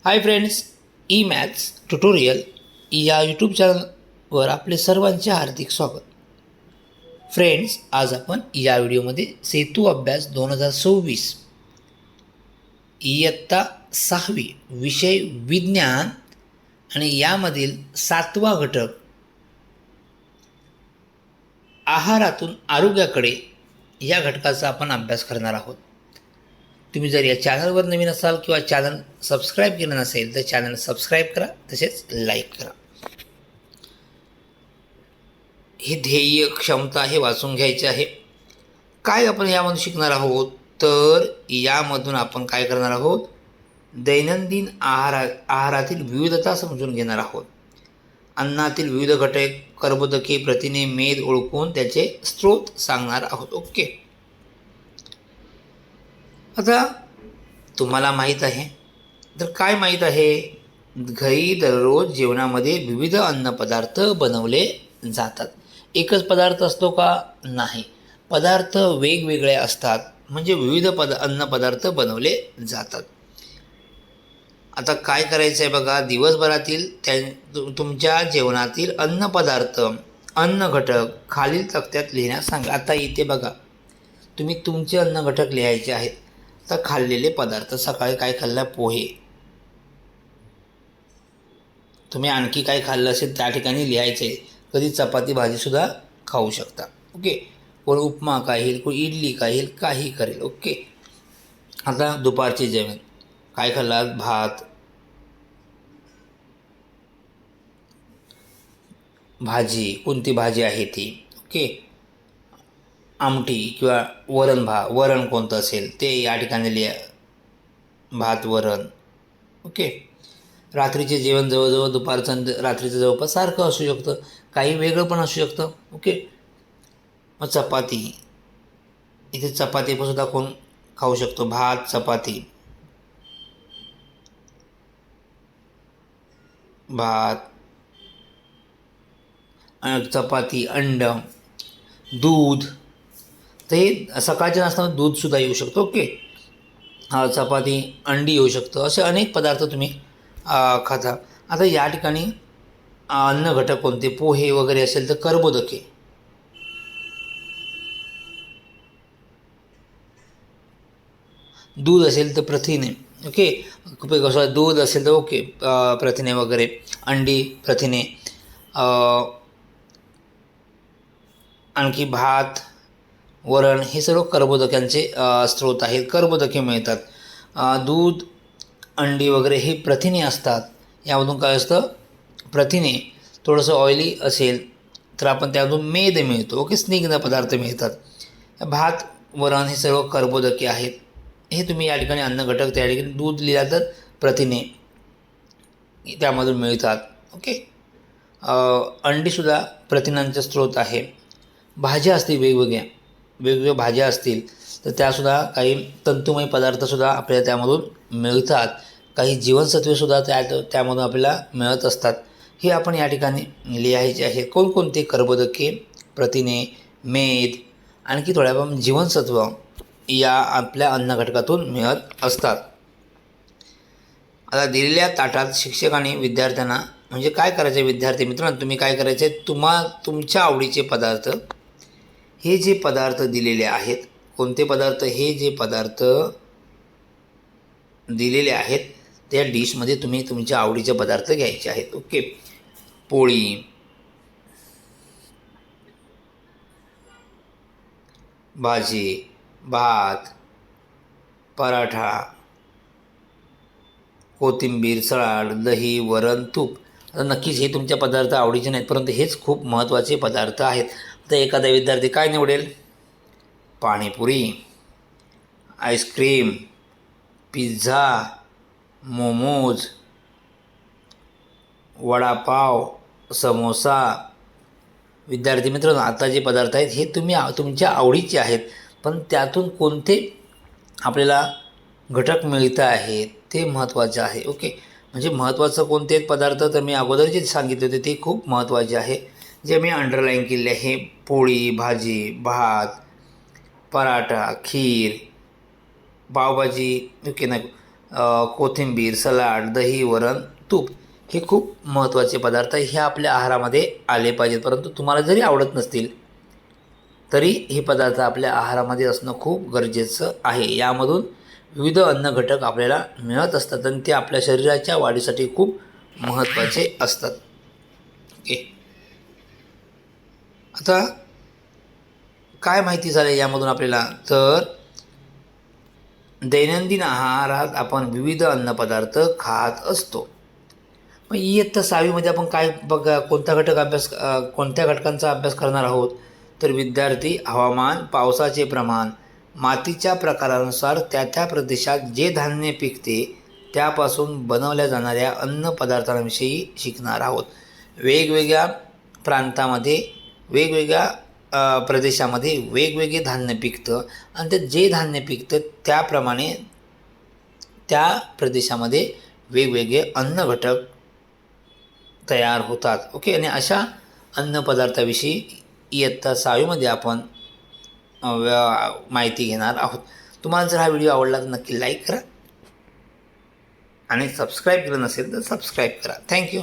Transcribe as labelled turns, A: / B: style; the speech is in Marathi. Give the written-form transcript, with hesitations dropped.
A: Hi friends, E maths tutorial या यूट्यूब चॅनलवर आपले सर्वांचे हार्दिक स्वागत. फ्रेंड्स, आज आपण या व्हिडिओमध्ये सेतू अभ्यास 2026 इयत्ता 6वी विषय विज्ञान आणि यामधील 7वा घटक आहारातून आरोग्याकडे या घटकाचा आपण अभ्यास करणार आहोत. तुम्ही जर या चॅनलवर नवीन असाल किंवा चॅनल सबस्क्राईब केलं नसेल तर चॅनल सबस्क्राईब करा, तसेच लाईक करा. हे ध्येय क्षमता हे वाचून घ्यायचे आहे. काय आपण यामधून शिकणार आहोत तर यामधून आपण काय करणार आहोत, दैनंदिन आहारातील विविधता समजून घेणार आहोत. अन्नातील विविध घटक, कर्बोदके, प्रथिने, मेद ओळखून त्याचे स्रोत सांगणार आहोत. ओके, आता तुम्हाला माहीत आहे तर काय माहीत आहे, घरी दररोज जेवणामध्ये विविध अन्नपदार्थ बनवले जातात. एकच पदार्थ असतो का? नाही, पदार्थ वेगवेगळे असतात, म्हणजे विविध अन्नपदार्थ बनवले जातात. आता काय करायचं आहे बघा, दिवसभरातील तुमच्या जेवणातील अन्नपदार्थ, अन्न घटक खालील तक्त्यात लिहिण्यास सांगा. आता इथे बघा, तुम्ही तुमचे अन्न घटक लिहायचे आहेत. तर खाल्लेले पदार्थ, सकाळी काय खाल्लं, पोहे. तुम्ही आणखी काय खाल्लं असेल त्या ठिकाणी लिहायचे. कधी चपाती भाजीसुद्धा खाऊ शकता. ओके, कोण उपमा खाईल, कोण इडली खाईल, काही करेल. ओके, आता दुपारचे जेवण काय खाल्लात, भात, भाजी, कोणती भाजी आहे ती. ओके, आमटी किंवा वरण कोणतं असेल ते या ठिकाणी लिहा, भात, वरण. ओके, रात्रीचे जेवण जवळजवळ दुपारचं रात्रीचं जवळपास सारखं असू शकतं, काही वेगळं पण असू शकतं. ओके, मग चपाती, इथे चपातीसुद्धा कोण खाऊ शकतो, भात, चपाती, भात, चपाती, अंड, दूध. तर हे सकाळच्या नाश्त्यामध्ये दूधसुद्धा येऊ शकतं. ओके, चपाती, अंडी येऊ शकतं, असे अनेक पदार्थ तुम्ही खाता. आता या ठिकाणी अन्न घटक कोणते, पोहे वगैरे असेल तर कर्बोदके, दूध असेल तर प्रथिने. ओके, कसं दूध असेल तर ओके, प्रथिने वगैरे, अंडी, प्रथिने, आणखी भात, वरण, हे सर्व कर्बोदक्यांचे स्रोत आहेत. कर्बोदके मिळतात. दूध, अंडी वगैरे हे प्रथिने असतात. यामधून काय असतं, प्रथिने. थोडंसं ऑइली असेल तर आपण त्यामधून मेद मिळतो. ओके, स्निग्ध पदार्थ मिळतात. भात, वरण हे सर्व कर्बोदके आहेत. हे तुम्ही या ठिकाणी अन्न घटक, त्या ठिकाणी दूध लिहिला तर प्रथिने त्यामधून मिळतात. ओके, अंडीसुद्धा प्रथिनांचा स्रोत आहे. भाज्या असतील, वेगवेगळ्या भाज्या असतील तर त्यासुद्धा काही तंतुमय पदार्थसुद्धा आपल्याला त्यामधून मिळतात. काही जीवनसत्वेसुद्धा त्यामधून आपल्याला मिळत असतात. हे आपण या ठिकाणी लिहायचे आहे. कोणकोणते कर्बोदके, प्रथिने, मेद, आणखी थोड्या जीवनसत्व या आपल्या अन्न घटकातून मिळत असतात. आता दिलेल्या ताटात शिक्षकांनी विद्यार्थ्यांना, म्हणजे काय करायचे विद्यार्थी मित्रांनो, तुम्ही काय करायचे, तुमच्या आवडीचे पदार्थ, हे जे पदार्थ दिलेले आहेत, कोणते पदार्थ, हे जे पदार्थ दिलेले आहेत त्या डिशमध्ये तुम्ही तुमच्या आवडीचे पदार्थ घ्यायचे आहेत. ओके, पोळी, भाजी, भात, पराठा, कोथिंबीर, सलाड, दही, वरण, तूप. आता नक्कीच हे तुमच्या पदार्थ आवडीचे नाहीत, परंतु हेच खूप महत्त्वाचे पदार्थ आहेत. तर एखादा विद्यार्थी काय निवडेल, पाणीपुरी, आईस्क्रीम, पिझ्झा, मोमोज, वडापाव, समोसा. विद्यार्थी मित्रांनो, आता जे पदार्थ आहेत हे तुमच्या आवडीचे आहेत, पण त्यातून कोणते आपल्याला घटक मिळत आहेत ते महत्त्वाचे आहे. ओके, म्हणजे महत्त्वाचं कोणते पदार्थ, तर मी अगोदर जे सांगितले होते ते खूप महत्त्वाचे आहे, जे मी अंडरलाईन केले आहे. पोळी, भाजी, भात, पराठा, खीर, पावभाजी, ओके, नाही कोथिंबीर, सलाड, दही, वरण, तूप हे खूप महत्त्वाचे पदार्थ हे आपल्या आहारामध्ये आले पाहिजेत. परंतु तुम्हाला जरी आवडत नसतील तरी हे पदार्थ आपल्या आहारामध्ये असणं खूप गरजेचं आहे. यामधून विविध अन्न घटक आपल्याला मिळत असतात आणि ते आपल्या शरीराच्या वाढीसाठी खूप महत्त्वाचे असतात. ओके, आता काय माहिती झालं यामधून आपल्याला, तर दैनंदिन आहारात आपण विविध अन्नपदार्थ खात असतो. मग इयत्ता 6वीमध्ये आपण काय बघा कोणत्या घटकांचा अभ्यास करणार आहोत, तर विद्यार्थी हवामान, पावसाचे प्रमाण, मातीच्या प्रकारानुसार त्या प्रदेशात जे धान्य पिकते त्यापासून बनवल्या जाणाऱ्या अन्नपदार्थांविषयी शिकणार आहोत. वेगवेगळ्या प्रांतामध्ये वेगवेगळ्या प्रदेशामध्ये वेगवेगळे धान्य पिकतं आणि ते जे धान्य पिकतं त्याप्रमाणे त्या प्रदेशामध्ये वेगवेगळे अन्न घटक तयार होतात. ओके, आणि अशा अन्नपदार्थाविषयी इयत्ता 6वीमध्ये आपण माहिती घेणार आहोत. तुम्हाला जर हा व्हिडिओ आवडला तर नक्की लाईक करा आणि सबस्क्राईब केलं नसेल तर सबस्क्राईब करा. थँक्यू.